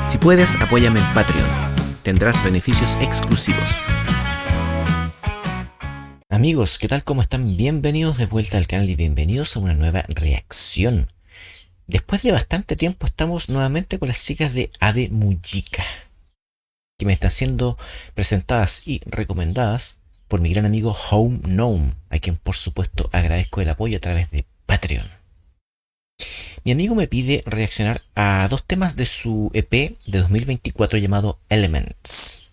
Si puedes, apóyame en Patreon. Tendrás beneficios exclusivos. Amigos, ¿qué tal? ¿Cómo están? Bienvenidos de vuelta al canal y bienvenidos a una nueva reacción. Después de bastante tiempo estamos nuevamente con las chicas de Ave Mujica, que me están siendo presentadas y recomendadas por mi gran amigo Home Gnome, a quien por supuesto agradezco el apoyo a través de Patreon. Mi amigo me pide reaccionar a dos temas de su EP de 2024 llamado Elements.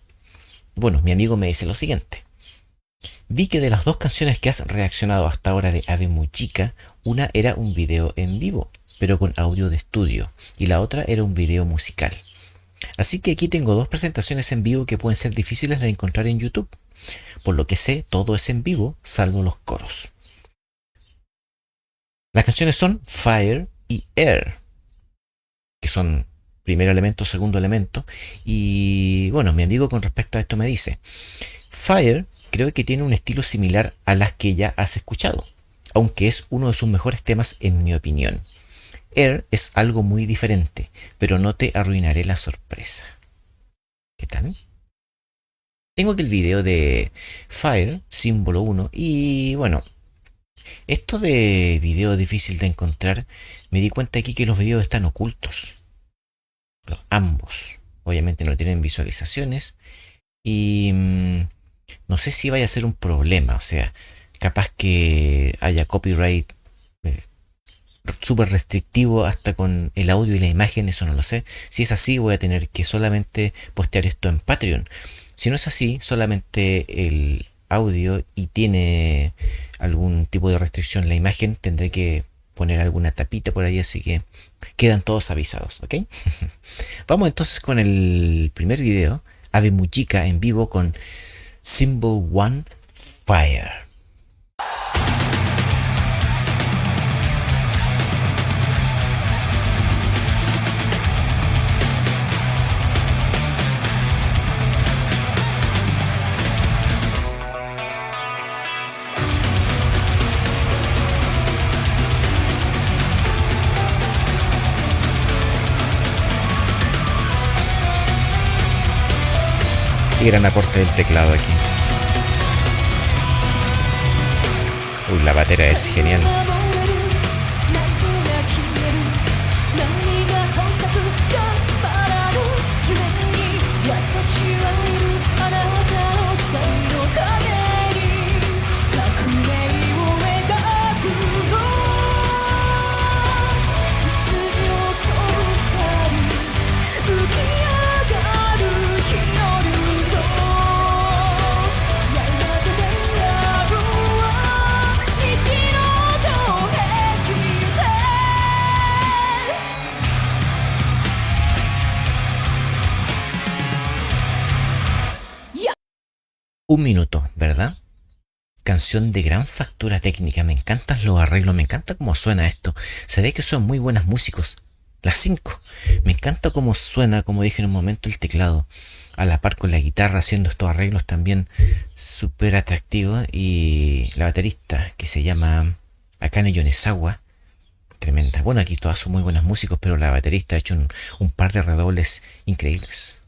Bueno, mi amigo me dice lo siguiente. Vi que de las dos canciones que has reaccionado hasta ahora de Ave Mujica, una era un video en vivo, pero con audio de estudio, y la otra era un video musical. Así que aquí tengo dos presentaciones en vivo que pueden ser difíciles de encontrar en YouTube. Por lo que sé, todo es en vivo, salvo los coros. Las canciones son Fire y Air, que son primer elemento, segundo elemento. Y bueno, mi amigo con respecto a esto me dice, Fire creo que tiene un estilo similar a las que ya has escuchado, aunque es uno de sus mejores temas en mi opinión. Air es algo muy diferente, pero no te arruinaré la sorpresa. ¿Qué tal? Tengo aquí el video de Fire, símbolo 1, y bueno, esto de video difícil de encontrar, me di cuenta aquí que los videos están ocultos. Ambos. Obviamente no tienen visualizaciones. Y no sé si vaya a ser un problema. O sea, capaz que haya copyright súper restrictivo hasta con el audio y la imagen, eso no lo sé. Si es así, voy a tener que solamente postear esto en Patreon. Si no es así, solamente el audio y tiene algún tipo de restricción la imagen, tendré que poner alguna tapita por ahí, así que quedan todos avisados, ¿ok? Vamos entonces con el primer video, Ave Mujica en vivo con Symbol 1 Fire. Y gran aporte del teclado aquí. Uy, la batera es genial. Un minuto, ¿verdad? Canción de gran factura técnica, me encantan los arreglos, me encanta cómo suena esto. Se ve que son muy buenos músicos, las 5. Me encanta cómo suena, como dije en un momento, el teclado, a la par con la guitarra haciendo estos arreglos también súper atractivos. Y la baterista, que se llama Akane Yonezawa, tremenda. Bueno, aquí todas son muy buenos músicos, pero la baterista ha hecho un par de redobles increíbles.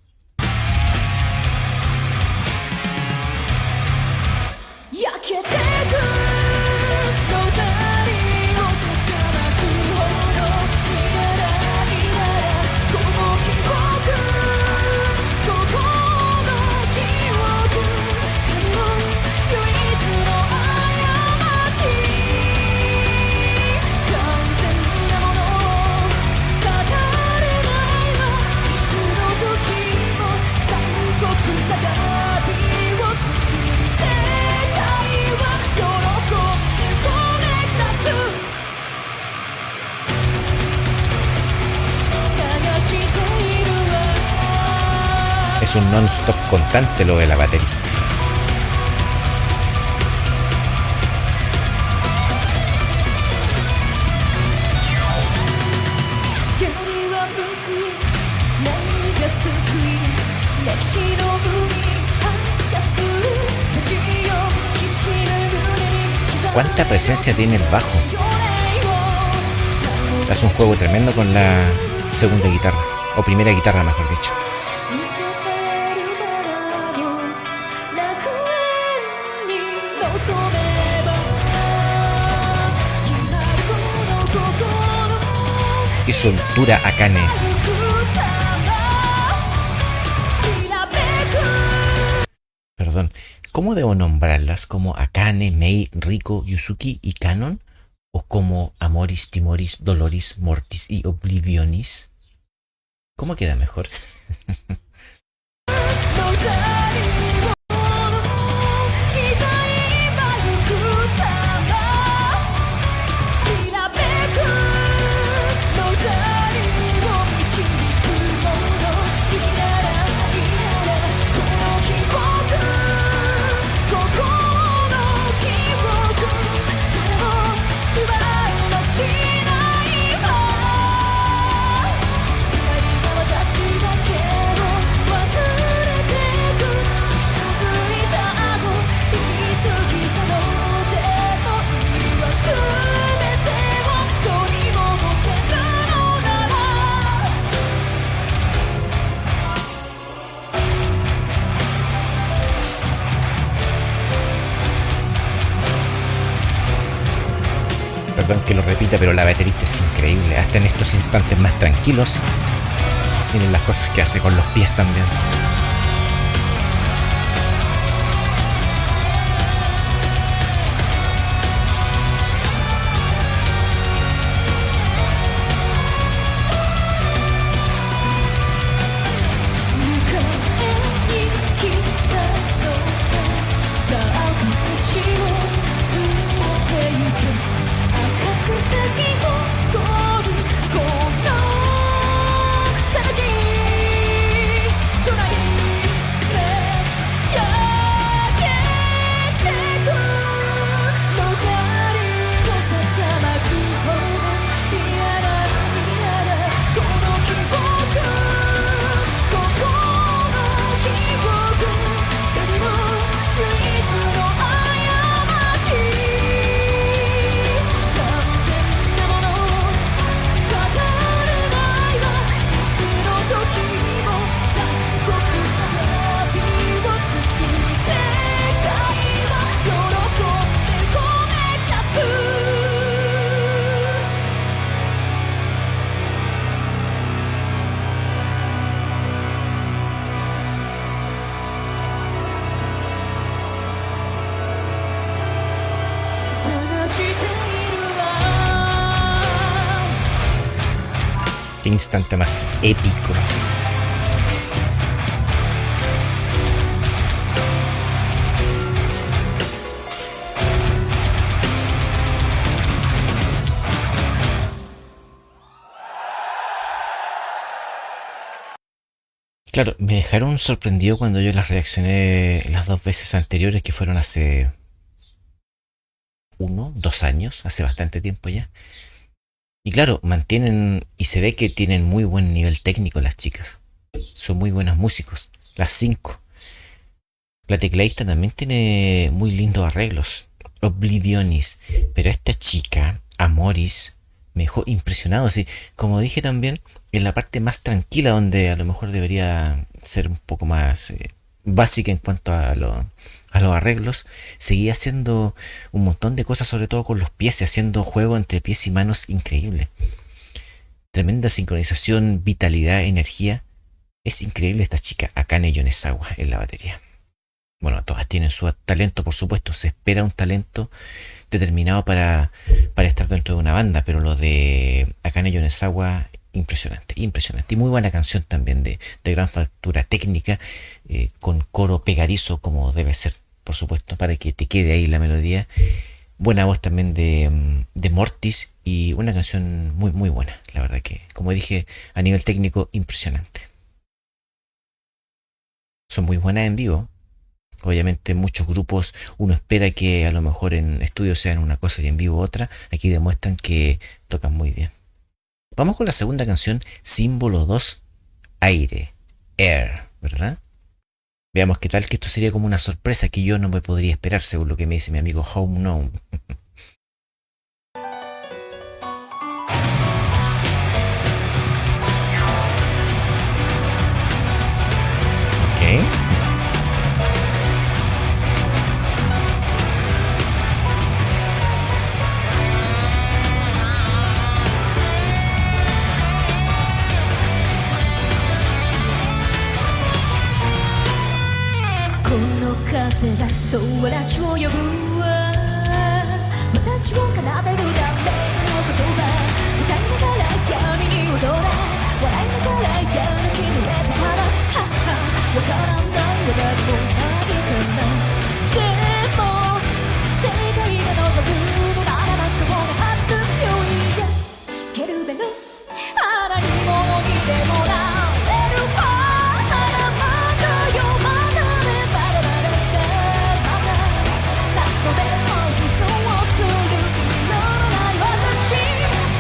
Es un non-stop constante lo de la baterista. ¿Cuánta presencia tiene el bajo? Hace un juego tremendo con la segunda guitarra. O primera guitarra, mejor dicho. Y soltura Akane. Perdón, ¿cómo debo nombrarlas? ¿Como Akane, Mei, Riko, Yuzuki y Kanon? ¿O como Amoris, Timoris, Doloris, Mortis y Oblivionis? ¿Cómo queda mejor? Perdón que lo repita, pero la baterista es increíble. Hasta en estos instantes más tranquilos, miren las cosas que hace con los pies también. Qué instante más épico. Claro, me dejaron sorprendido cuando yo las reaccioné las dos veces anteriores, que fueron hace 2 años, hace bastante tiempo ya. Y claro, mantienen y se ve que tienen muy buen nivel técnico las chicas. Son muy buenos músicos, las cinco. La tecladista también tiene muy lindos arreglos. Oblivionis. Pero esta chica, Amoris, me dejó impresionado. Así, como dije también, en la parte más tranquila, donde a lo mejor debería ser un poco más básica en cuanto a los arreglos, seguía haciendo un montón de cosas, sobre todo con los pies, y haciendo juego entre pies y manos increíble. Tremenda sincronización, vitalidad, energía. Es increíble esta chica, Akane Yonezawa, en la batería. Bueno, todas tienen su talento, por supuesto. Se espera un talento determinado para estar dentro de una banda, pero lo de Akane Yonezawa, impresionante, impresionante. Y muy buena canción también, de gran factura técnica, con coro pegadizo como debe ser, por supuesto, para que te quede ahí la melodía. Buena voz también de Mortis, y una canción muy, muy buena. La verdad que, como dije, a nivel técnico, impresionante. Son muy buenas en vivo. Obviamente muchos grupos uno espera que a lo mejor en estudio sean una cosa y en vivo otra. Aquí demuestran que tocan muy bien. Vamos con la segunda canción, Símbolo 2, Aire, Air, ¿verdad? Veamos qué tal, que esto sería como una sorpresa que yo no me podría esperar, según lo que me dice mi amigo Home No. がそう私を呼ぶ私を奏でるための言葉歌いながら闇に踊れ笑いながらやる気のれたからはっはわからないよ誰も何かなでも世界が望むならばそこがハッピーやケルベロスあらにものにでもなれるわあらまたよまたねバラバラさまた何度でも偽装する意味のない私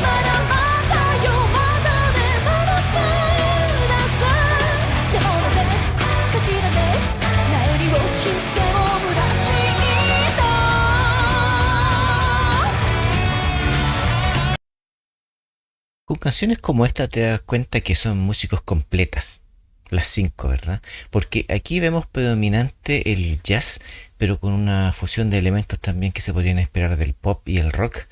まだまたよまたねバラバラさでもなぜかしらね何をしても虚しいのCon canciones como esta te das cuenta que son músicos completas, las cinco, ¿verdad? Porque aquí vemos predominante el jazz, pero con una fusión de elementos también que se podrían esperar del pop y el rock,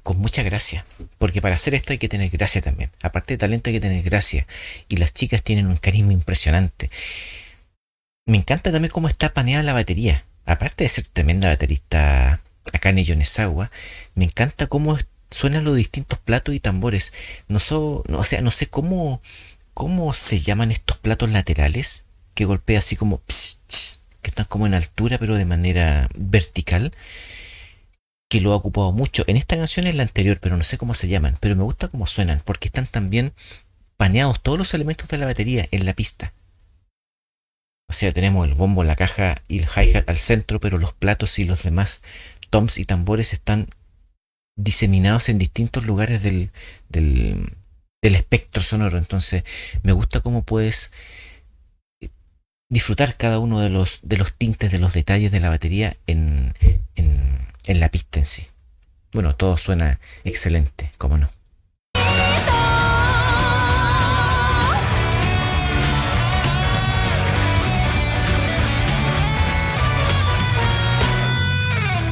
con mucha gracia. Porque para hacer esto hay que tener gracia también. Aparte de talento hay que tener gracia. Y las chicas tienen un carisma impresionante. Me encanta también cómo está paneada la batería. Aparte de ser tremenda baterista Akane Yonezawa, me encanta cómo suenan los distintos platos y tambores. No, o sea, no sé cómo se llaman estos platos laterales que golpea así como que están como en altura pero de manera vertical, que lo ha ocupado mucho en esta canción y en la anterior, pero no sé cómo se llaman, pero me gusta cómo suenan porque están también paneados todos los elementos de la batería en la pista. O sea, tenemos el bombo, la caja y el hi-hat al centro, pero los platos y los demás toms y tambores están diseminados en distintos lugares del espectro sonoro. Entonces, me gusta cómo puedes disfrutar cada uno de los tintes, de los detalles de la batería en la pista en sí. Bueno, todo suena excelente, cómo no.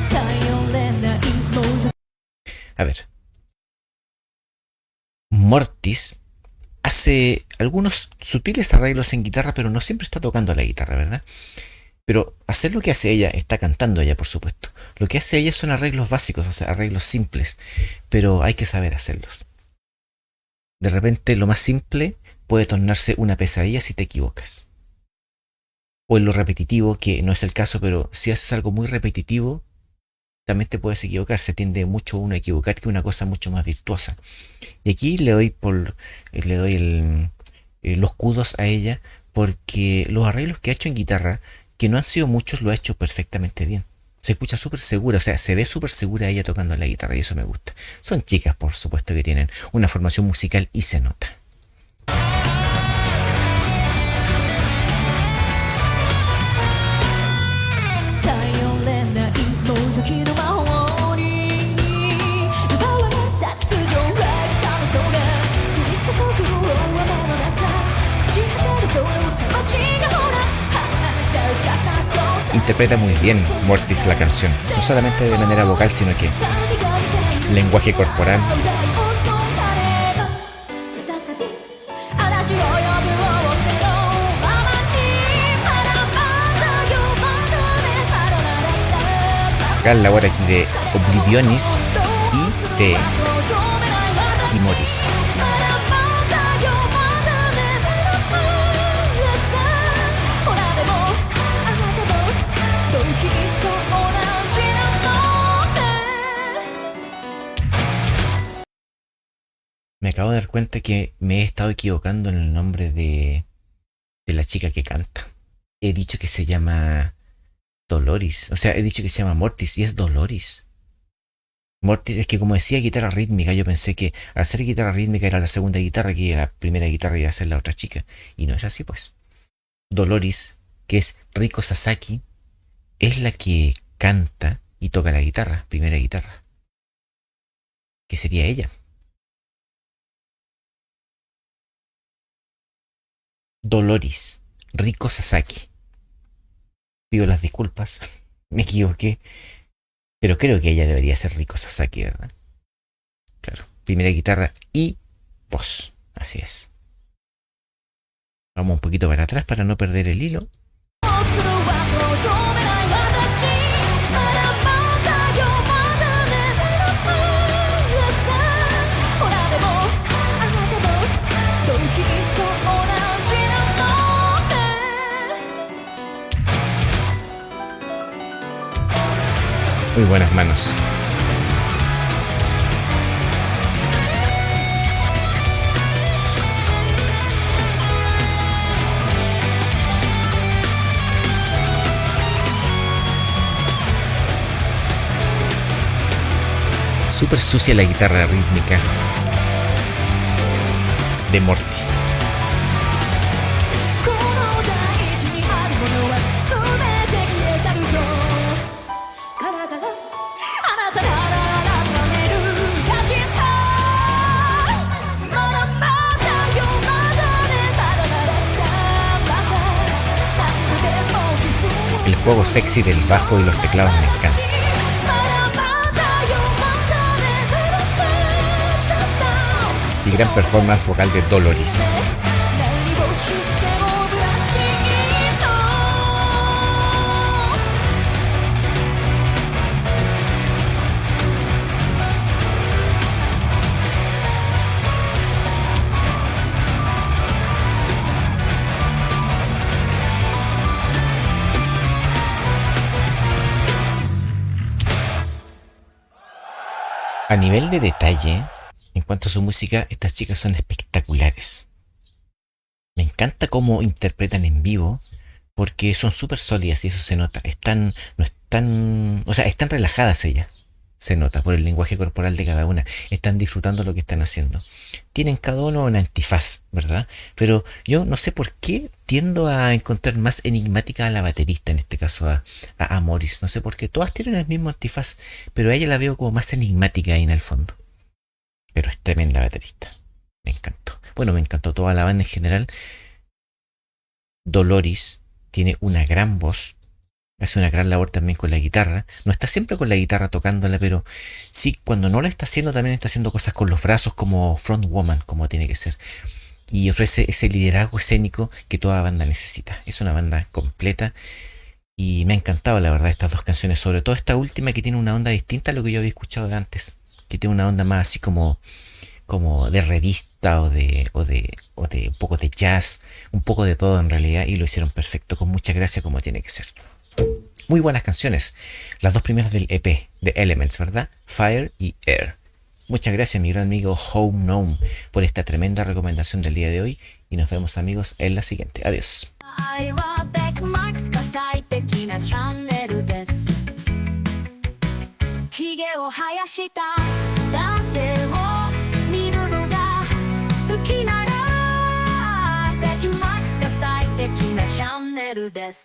頼れないもの A ver, Mortis hace algunos sutiles arreglos en guitarra, pero no siempre está tocando la guitarra, ¿verdad? Pero hacer lo que hace ella, está cantando ella, por supuesto. Lo que hace ella son arreglos básicos, o sea, arreglos simples, pero hay que saber hacerlos. De repente, lo más simple puede tornarse una pesadilla si te equivocas. O en lo repetitivo, que no es el caso, pero si haces algo muy repetitivo, también te puedes equivocar. Se tiende mucho uno a equivocar que una cosa mucho más virtuosa. Y aquí le doy los kudos a ella porque los arreglos que ha hecho en guitarra, que no han sido muchos, lo ha hecho perfectamente bien. Se escucha súper segura, o sea, se ve súper segura ella tocando la guitarra y eso me gusta. Son chicas, por supuesto, que tienen una formación musical y se nota. 頼れないもどきの魔法に奪われた秩序をライブ楽しそうが降り注ぐ大雨の中朽ち果てるそれを魂がほら話した深さと Interpreta muy bien Mortis la canción, no solamente de manera vocal, sino que lenguaje corporal. 再び嵐を呼ぶ仰せのままにまだまだよまだねハロナラサ Acá la hora aquí de Oblivionis y de Timoris. まだまだよまだねハロナラサほらでもあなたもそうきっと同じなのね Me acabo de dar cuenta que me he estado equivocando en el nombre de la chica que canta. He dicho que se llama Doloris, o sea, he dicho que se llama Mortis y es Doloris. Mortis es que como decía guitarra rítmica, yo pensé que al hacer guitarra rítmica era la segunda guitarra, que la primera guitarra iba a ser la otra chica. Y no es así pues. Doloris, que es Riko Sasaki, es la que canta y toca la guitarra, primera guitarra. Que sería ella. Doloris, Riko Sasaki. Pido las disculpas, me equivoqué, pero creo que ella debería ser Riko Sasaki, ¿verdad? Claro, primera guitarra y voz, así es. Vamos un poquito para atrás para no perder el hilo. するは望む Muy buenas manos. Súper sucia la guitarra rítmica de Mortis. この大事にあるものは全て消え去ると体があなたなら改めるかしらまだまだよまだねまだまださまだ何度でもキスを El juego sexy del bajo y los teclados me encanta. まだまだよまだねまだまださ Y gran performance vocal de Doloris. 何をしてもブラシの A nivel de detalle, en cuanto a su música, estas chicas son espectaculares. Me encanta cómo interpretan en vivo, porque son súper sólidas y eso se nota. No están, o sea, están relajadas ellas. Se nota por el lenguaje corporal de cada una. Están disfrutando lo que están haciendo. Tienen cada uno una antifaz, ¿verdad? Pero yo no sé por qué tiendo a encontrar más enigmática a la baterista, en este caso a Morris. No sé por qué. Todas tienen el mismo antifaz, pero a ella la veo como más enigmática ahí en el fondo. Pero es tremenda baterista. Me encantó. Bueno, me encantó toda la banda en general. Doloris tiene una gran voz. Hace una gran labor también con la guitarra. No está siempre con la guitarra tocándola, pero sí, cuando no la está haciendo, también está haciendo cosas con los brazos como frontwoman, como tiene que ser. Y ofrece ese liderazgo escénico que toda banda necesita. Es una banda completa. Y me ha encantado, la verdad, estas dos canciones. Sobre todo esta última que tiene una onda distinta a lo que yo había escuchado de antes. Que tiene una onda más así como de revista o de un poco de jazz, un poco de todo en realidad, y lo hicieron perfecto, con mucha gracia como tiene que ser. Muy buenas canciones, las dos primeras del EP de Elements, ¿verdad? Fire y Air. Muchas gracias mi gran amigo Home Gnome por esta tremenda recomendación del día de hoy y nos vemos amigos en la siguiente. Adiós. 愛はベックマークスが最適なチャンネルですひげを生やした男性を見るのが好きならベックマークスが最適なチャンネルです